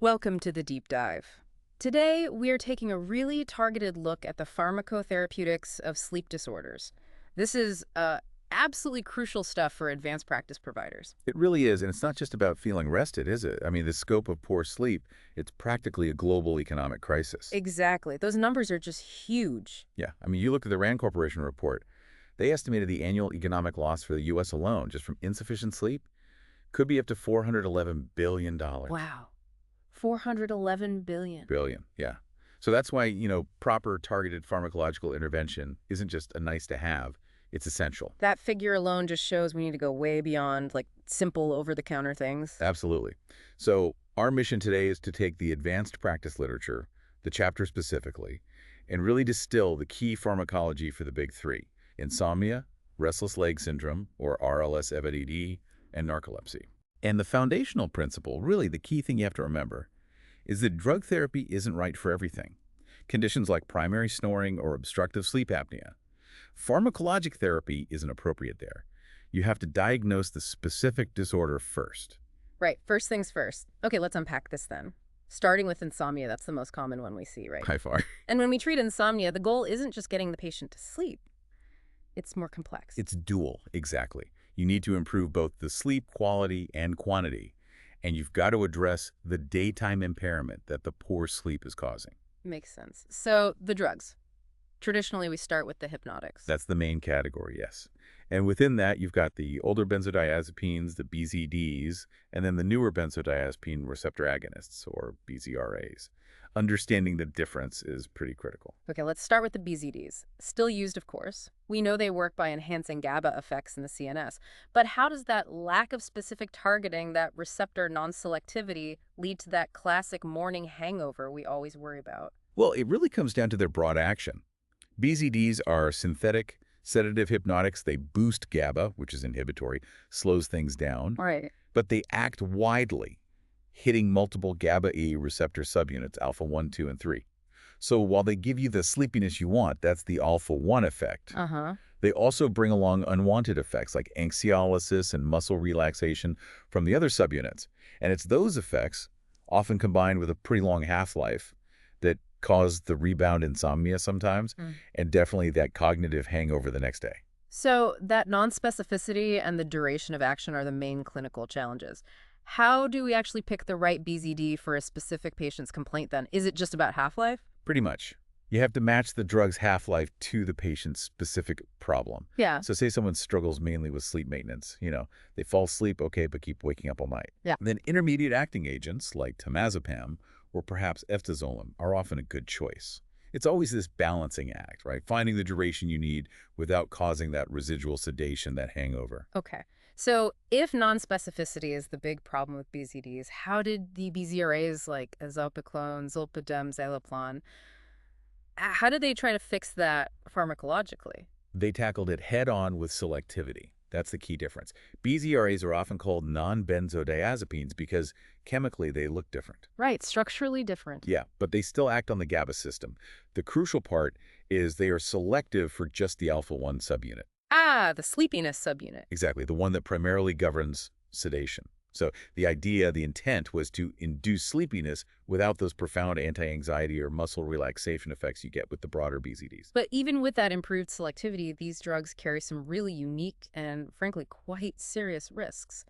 Welcome to the deep dive. Today, we are taking a really targeted look at the pharmacotherapeutics of sleep disorders. This is absolutely crucial stuff for advanced practice providers. It really is, and it's not just about feeling rested, is it? I mean, the scope of poor sleep, it's practically a global economic crisis. Exactly. Those numbers are just huge. Yeah, I mean, you look at the RAND Corporation report, they estimated the annual economic loss for the U.S. alone, just from insufficient sleep, could be up to $411 billion. Wow. 411 billion. Billion, yeah. So that's why, proper targeted pharmacological intervention isn't just a nice to have, it's essential. That figure alone just shows we need to go way beyond, like, simple over-the-counter things. Absolutely. So our mission today is to take the advanced practice literature, the chapter specifically, and really distill the key pharmacology for the big three: insomnia, restless leg syndrome, or RLS-FAD, and narcolepsy. And the foundational principle, really the key thing you have to remember, is that drug therapy isn't right for everything. Conditions like primary snoring or obstructive sleep apnea. Pharmacologic therapy isn't appropriate there. You have to diagnose the specific disorder first. Right. First things first. Okay, let's unpack this then. Starting with insomnia, that's the most common one we see, right? By far. And when we treat insomnia, the goal isn't just getting the patient to sleep. It's more complex. It's dual, exactly. You need to improve both the sleep quality and quantity, and you've got to address the daytime impairment that the poor sleep is causing. Makes sense. So, the drugs. Traditionally, we start with the hypnotics. That's the main category, yes. And within that, you've got the older benzodiazepines, the BZDs, and then the newer benzodiazepine receptor agonists, or BZRAs. Understanding the difference is pretty critical. Okay, let's start with the BZDs. Still used, of course. We know they work by enhancing GABA effects in the CNS. But how does that lack of specific targeting, that receptor non-selectivity, lead to that classic morning hangover we always worry about? Well, it really comes down to their broad action. BZDs are synthetic sedative hypnotics. They boost GABA, which is inhibitory, slows things down. Right. But they act widely, hitting multiple GABA-E receptor subunits, alpha 1, 2, and 3. So while they give you the sleepiness you want, that's the alpha 1 effect, they also bring along unwanted effects like anxiolysis and muscle relaxation from the other subunits. And it's those effects, often combined with a pretty long half-life, that cause the rebound insomnia sometimes, and definitely that cognitive hangover the next day. So that non-specificity and the duration of action are the main clinical challenges. How do we actually pick the right BZD for a specific patient's complaint then? Is it just about half-life? Pretty much. You have to match the drug's half-life to the patient's specific problem. Yeah. So say someone struggles mainly with sleep maintenance. They fall asleep, okay, but keep waking up all night. Yeah. Then intermediate acting agents like temazepam or perhaps eftazolam are often a good choice. It's always this balancing act, right? Finding the duration you need without causing that residual sedation, that hangover. Okay. So if non-specificity is the big problem with BZDs, how did the BZRAs like eszopiclone, zolpidem, zaleplon, how did they try to fix that pharmacologically? They tackled it head-on with selectivity. That's the key difference. BZRAs are often called non-benzodiazepines because chemically they look different. Right, structurally different. Yeah, but they still act on the GABA system. The crucial part is they are selective for just the alpha-1 subunit. Ah, the sleepiness subunit. Exactly, the one that primarily governs sedation. So the intent was to induce sleepiness without those profound anti-anxiety or muscle relaxation effects you get with the broader BZDs. But even with that improved selectivity, these drugs carry some really unique and, frankly, quite serious risks.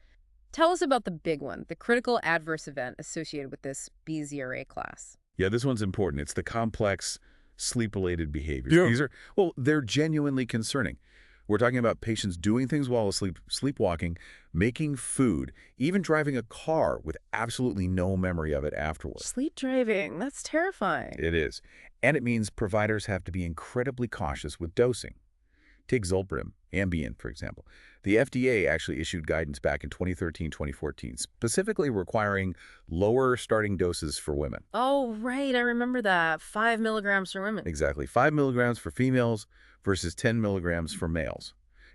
Tell us about the big one, the critical adverse event associated with this BZRA class. Yeah, this one's important. It's the complex sleep-related behaviors. Yeah. They're genuinely concerning. We're talking about patients doing things while asleep, sleepwalking, making food, even driving a car with absolutely no memory of it afterwards. Sleep driving, that's terrifying. It is. And it means providers have to be incredibly cautious with dosing. Take zolpidem, Ambien, for example. The FDA actually issued guidance back in 2013-2014, specifically requiring lower starting doses for women. Oh, right, I remember that. 5 milligrams for women. Exactly. 5 milligrams for females versus 10 milligrams for males.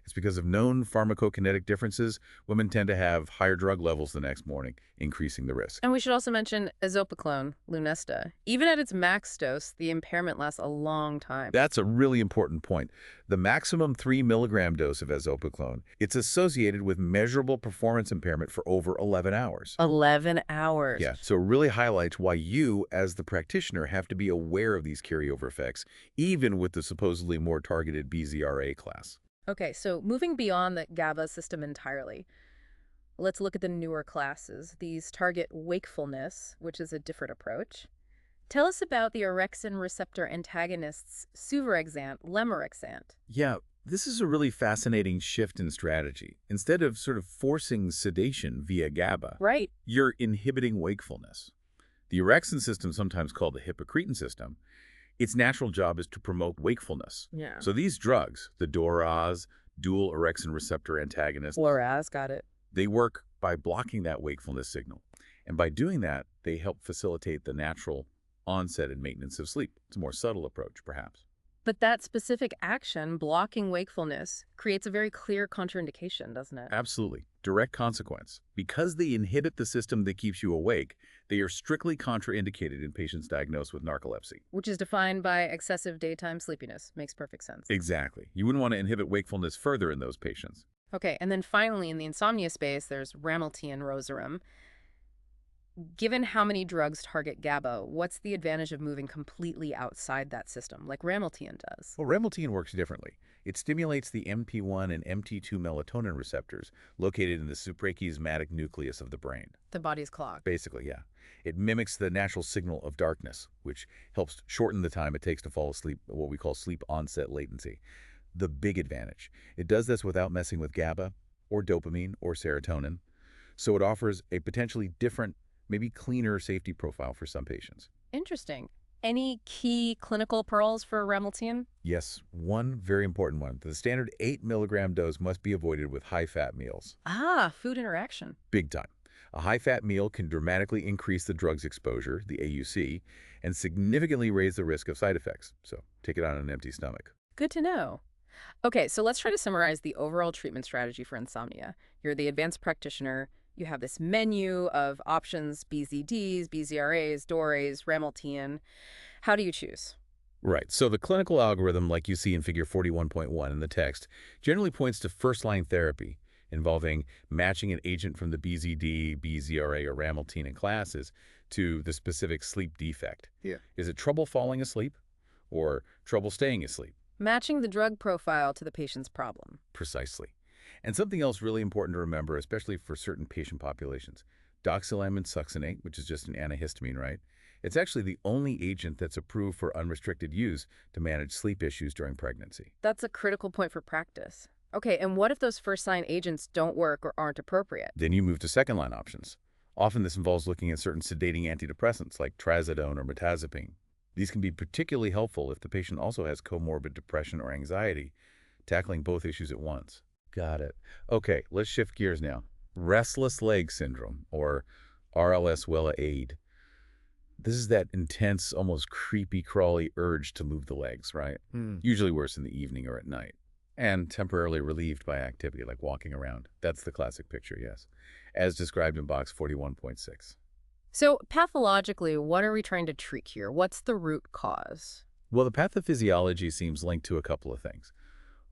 It's because of known pharmacokinetic differences, women tend to have higher drug levels the next morning, increasing the risk. And we should also mention eszopiclone, Lunesta. Even at its max dose, the impairment lasts a long time. That's a really important point. The maximum 3 milligram dose of eszopiclone, it's associated with measurable performance impairment for over 11 hours. 11 hours. Yeah, so it really highlights why you, as the practitioner, have to be aware of these carryover effects, even with the supposedly more targeted BZRA class. Okay, so moving beyond the GABA system entirely, let's look at the newer classes. These target wakefulness, which is a different approach. Tell us about the Orexin Receptor Antagonists, suvorexant, lemorexant. Yeah, this is a really fascinating shift in strategy. Instead of sort of forcing sedation via GABA, Right. you're inhibiting wakefulness. The orexin system, sometimes called the hypocretin system, its natural job is to promote wakefulness. Yeah. So these drugs, the DORAs, dual orexin receptor antagonists, Whereas, got it. they work by blocking that wakefulness signal. And by doing that, they help facilitate the natural onset and maintenance of sleep. It's a more subtle approach, perhaps. But that specific action, blocking wakefulness, creates a very clear contraindication, doesn't it? Absolutely. Direct consequence. Because they inhibit the system that keeps you awake, they are strictly contraindicated in patients diagnosed with narcolepsy. Which is defined by excessive daytime sleepiness. Makes perfect sense. Exactly. You wouldn't want to inhibit wakefulness further in those patients. Okay, and then finally, in the insomnia space, there's Ramlty and Rosarum. Given how many drugs target GABA, what's the advantage of moving completely outside that system, like Ramltian does? Well, remeltein works differently. It stimulates the MP1 and MT2 melatonin receptors located in the suprachiasmatic nucleus of the brain. The body's clock. Basically, yeah. It mimics the natural signal of darkness, which helps shorten the time it takes to fall asleep, what we call sleep onset latency. The big advantage, it does this without messing with GABA or dopamine or serotonin, so it offers a potentially different, maybe cleaner safety profile for some patients. Interesting. Any key clinical pearls for Ramltian? Yes, one very important one. The standard 8 milligram dose must be avoided with high-fat meals. Ah, food interaction. Big time. A high-fat meal can dramatically increase the drug's exposure, the AUC, and significantly raise the risk of side effects. So take it on an empty stomach. Good to know. Okay, so let's try to summarize the overall treatment strategy for insomnia. You're the advanced practitioner. You have this menu of options, BZDs, BZRAs, DORAs, Ramltian. How do you choose? Right. So the clinical algorithm, like you see in Figure 41.1 in the text, generally points to first-line therapy involving matching an agent from the BZD, BZRA, or Ramltian classes to the specific sleep defect. Yeah. Is it trouble falling asleep or trouble staying asleep? Matching the drug profile to the patient's problem. Precisely. And something else really important to remember, especially for certain patient populations, doxylamine succinate, which is just an antihistamine, right? It's actually the only agent that's approved for unrestricted use to manage sleep issues during pregnancy. That's a critical point for practice. Okay, and what if those first-line agents don't work or aren't appropriate? Then you move to second-line options. Often this involves looking at certain sedating antidepressants like trazodone or mirtazapine. These can be particularly helpful if the patient also has comorbid depression or anxiety, tackling both issues at once. Got it. Okay, let's shift gears now. Restless Leg Syndrome, or RLS-WELA-AID. This is that intense, almost creepy, crawly urge to move the legs, right? Usually worse in the evening or at night. And temporarily relieved by activity like walking around. That's the classic picture, yes. As described in box 41.6. So pathologically, what are we trying to treat here? What's the root cause? Well, the pathophysiology seems linked to a couple of things.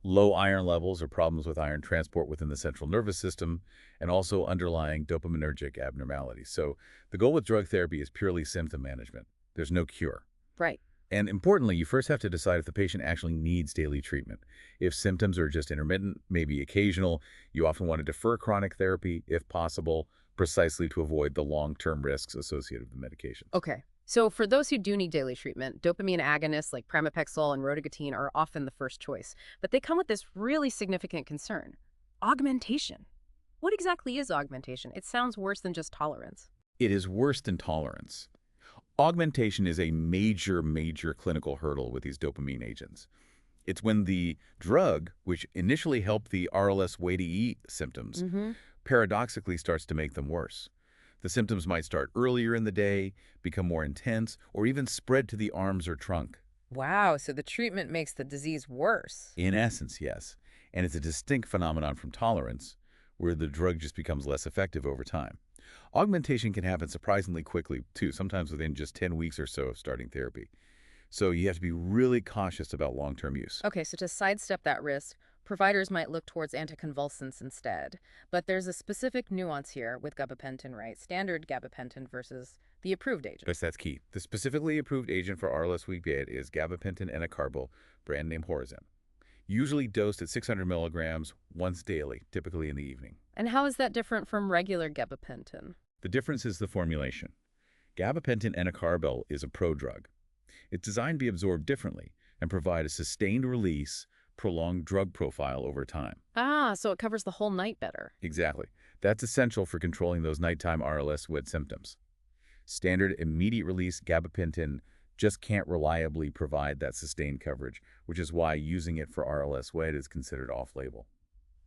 Low iron levels or problems with iron transport within the central nervous system, and also underlying dopaminergic abnormalities. So the goal with drug therapy is purely symptom management. There's no cure. Right. And importantly, you first have to decide if the patient actually needs daily treatment. If symptoms are just intermittent, maybe occasional, you often want to defer chronic therapy if possible, precisely to avoid the long-term risks associated with the medication. Okay. So for those who do need daily treatment, dopamine agonists like pramipexole and rotigotine are often the first choice. But they come with this really significant concern. Augmentation. What exactly is augmentation? It sounds worse than just tolerance. It is worse than tolerance. Augmentation is a major clinical hurdle with these dopamine agents. It's when the drug, which initially helped the RLS-WELA symptoms, paradoxically starts to make them worse. The symptoms might start earlier in the day, become more intense, or even spread to the arms or trunk. Wow, so the treatment makes the disease worse. In essence, yes. and it's a distinct phenomenon from tolerance, where the drug just becomes less effective over time. Augmentation can happen surprisingly quickly, too, sometimes within just 10 weeks or so of starting therapy. So you have to be really cautious about long-term use. Okay, so to sidestep that risk, providers might look towards anticonvulsants instead. But there's a specific nuance here with gabapentin, right? Standard gabapentin versus the approved agent. Yes, that's key. The specifically approved agent for RLS weak beta is gabapentin enacarbil, brand name Horizon, usually dosed at 600 milligrams once daily, typically in the evening. And how is that different from regular gabapentin? The difference is the formulation. Gabapentin enacarbil is a prodrug. It's designed to be absorbed differently and provide a sustained release, prolonged drug profile over time. Ah, so it covers the whole night better. Exactly. That's essential for controlling those nighttime RLS-WED symptoms. Standard immediate-release gabapentin just can't reliably provide that sustained coverage, which is why using it for RLS-WED is considered off-label.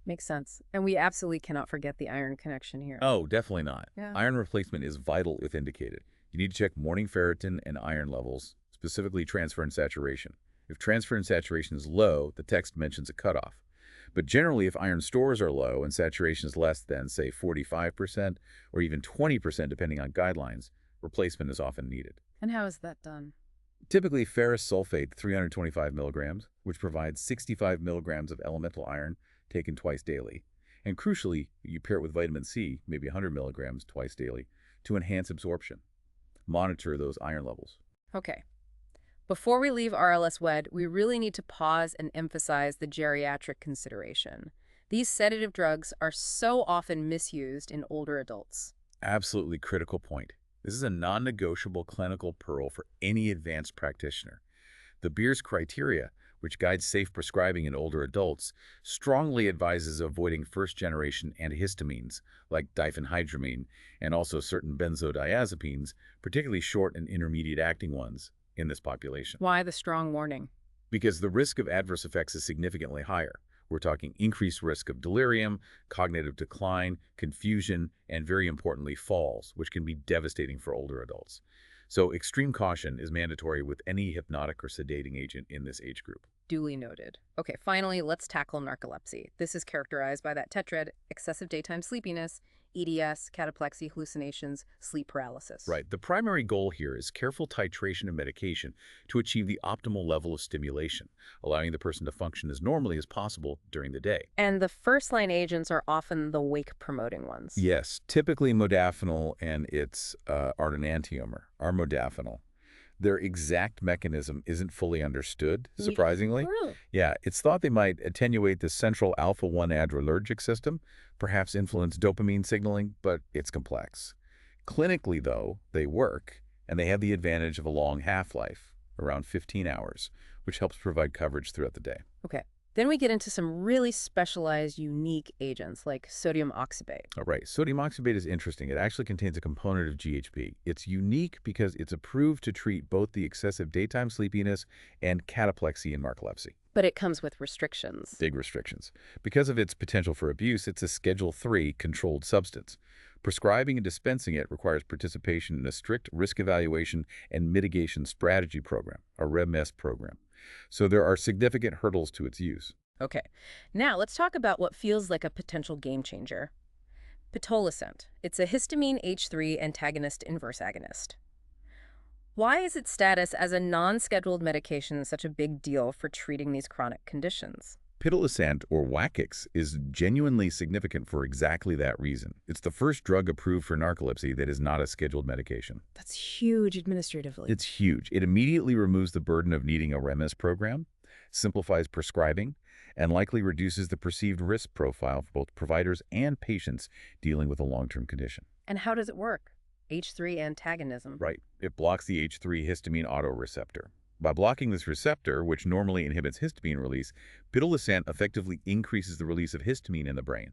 Makes sense. And we absolutely cannot forget the iron connection here. Oh, definitely not. Yeah. Iron replacement is vital if indicated. You need to check morning ferritin and iron levels, specifically transferrin saturation. If transferrin saturation is low, the text mentions a cutoff. But generally, if iron stores are low and saturation is less than, say, 45% or even 20% depending on guidelines, replacement is often needed. And how is that done? Typically, ferrous sulfate 325 milligrams, which provides 65 milligrams of elemental iron taken twice daily. And crucially, you pair it with vitamin C, maybe 100 milligrams twice daily, to enhance absorption. Monitor those iron levels. Okay. Before we leave RLS-WED, we really need to pause and emphasize the geriatric consideration. These sedative drugs are so often misused in older adults. Absolutely critical point. This is a non-negotiable clinical pearl for any advanced practitioner. The Beers criteria, which guides safe prescribing in older adults, strongly advises avoiding first-generation antihistamines like diphenhydramine and also certain benzodiazepines, particularly short and intermediate-acting ones, in this population. Why the strong warning? Because the risk of adverse effects is significantly higher. We're talking increased risk of delirium, cognitive decline, confusion, and very importantly, falls, which can be devastating for older adults. So extreme caution is mandatory with any hypnotic or sedating agent in this age group. Duly noted. Okay, finally, let's tackle narcolepsy. This is characterized by that tetrad: excessive daytime sleepiness, EDS, cataplexy, hallucinations, sleep paralysis. Right. The primary goal here is careful titration of medication to achieve the optimal level of stimulation, allowing the person to function as normally as possible during the day. And the first-line agents are often the wake-promoting ones. Yes, typically modafinil and its enantiomer, are modafinil. Their exact mechanism isn't fully understood, surprisingly. Really? Yeah, it's thought they might attenuate the central alpha-1 adrenergic system, perhaps influence dopamine signaling, but it's complex. Clinically, though, they work, and they have the advantage of a long half-life, around 15 hours, which helps provide coverage throughout the day. Okay. Then we get into some really specialized, unique agents like sodium oxybate. All right, sodium oxybate is interesting. It actually contains a component of GHB. It's unique because it's approved to treat both the excessive daytime sleepiness and cataplexy in narcolepsy. But it comes with restrictions. Big restrictions. Because of its potential for abuse, it's a Schedule III controlled substance. Prescribing and dispensing it requires participation in a strict risk evaluation and mitigation strategy program, a REM-S program. So there are significant hurdles to its use. Okay. Now let's talk about what feels like a potential game changer. Pitolisant. It's a histamine H3 antagonist inverse agonist. Why is its status as a non-scheduled medication such a big deal for treating these chronic conditions? Pitolisant, or WAKIX, is genuinely significant for exactly that reason. It's the first drug approved for narcolepsy that is not a scheduled medication. That's huge administratively. It's huge. It immediately removes the burden of needing a REM-S program, simplifies prescribing, and likely reduces the perceived risk profile for both providers and patients dealing with a long-term condition. And how does it work? H3 antagonism. Right. It blocks the H3 histamine autoreceptor. By blocking this receptor, which normally inhibits histamine release, pitolisant effectively increases the release of histamine in the brain.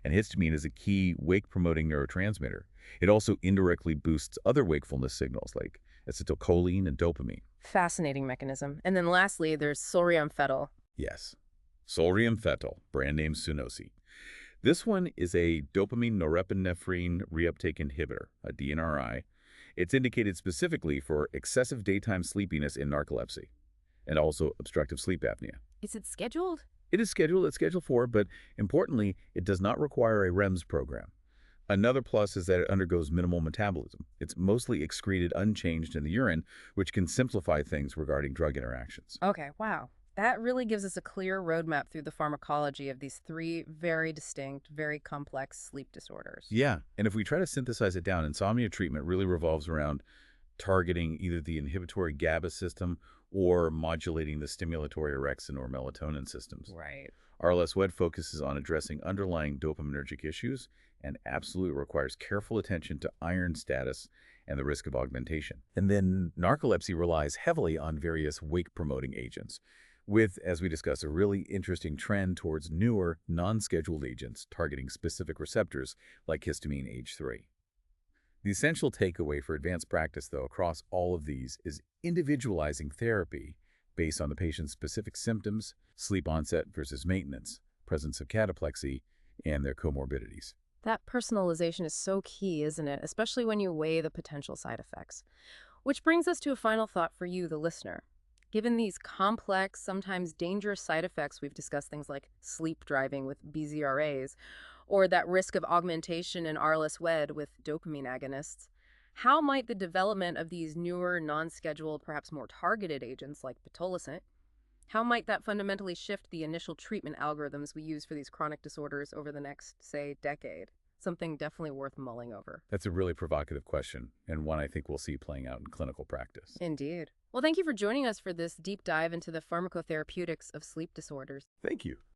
And histamine is a key wake-promoting neurotransmitter. It also indirectly boosts other wakefulness signals like acetylcholine and dopamine. Fascinating mechanism. And then lastly, there's solriamfetol. Yes. Solriamfetol, brand name Sunosi. This one is a dopamine norepinephrine reuptake inhibitor, a DNRI. It's indicated specifically for excessive daytime sleepiness in narcolepsy and also obstructive sleep apnea. Is it scheduled? It is scheduled at Schedule 4, but importantly, it does not require a REMS program. Another plus is that it undergoes minimal metabolism. It's mostly excreted unchanged in the urine, which can simplify things regarding drug interactions. Okay, wow. That really gives us a clear roadmap through the pharmacology of these three very distinct, very complex sleep disorders. Yeah, and if we try to synthesize it down, insomnia treatment really revolves around targeting either the inhibitory GABA system or modulating the stimulatory orexin or melatonin systems. Right. RLS-WED focuses on addressing underlying dopaminergic issues and absolutely requires careful attention to iron status and the risk of augmentation. And then narcolepsy relies heavily on various wake-promoting agents, with, as we discussed, a really interesting trend towards newer, non-scheduled agents targeting specific receptors like histamine H3. The essential takeaway for advanced practice, though, across all of these is individualizing therapy based on the patient's specific symptoms, sleep onset versus maintenance, presence of cataplexy, and their comorbidities. That personalization is so key, isn't it? Especially when you weigh the potential side effects. Which brings us to a final thought for you, the listener. Given these complex, sometimes dangerous side effects, we've discussed things like sleep driving with BZRAs, or that risk of augmentation in RLS-WED with dopamine agonists, how might the development of these newer, non-scheduled, perhaps more targeted agents like pitolisant, how might that fundamentally shift the initial treatment algorithms we use for these chronic disorders over the next, say, decade? Something definitely worth mulling over. That's a really provocative question, and one I think we'll see playing out in clinical practice. Indeed. Well, thank you for joining us for this deep dive into the pharmacotherapeutics of sleep disorders. Thank you.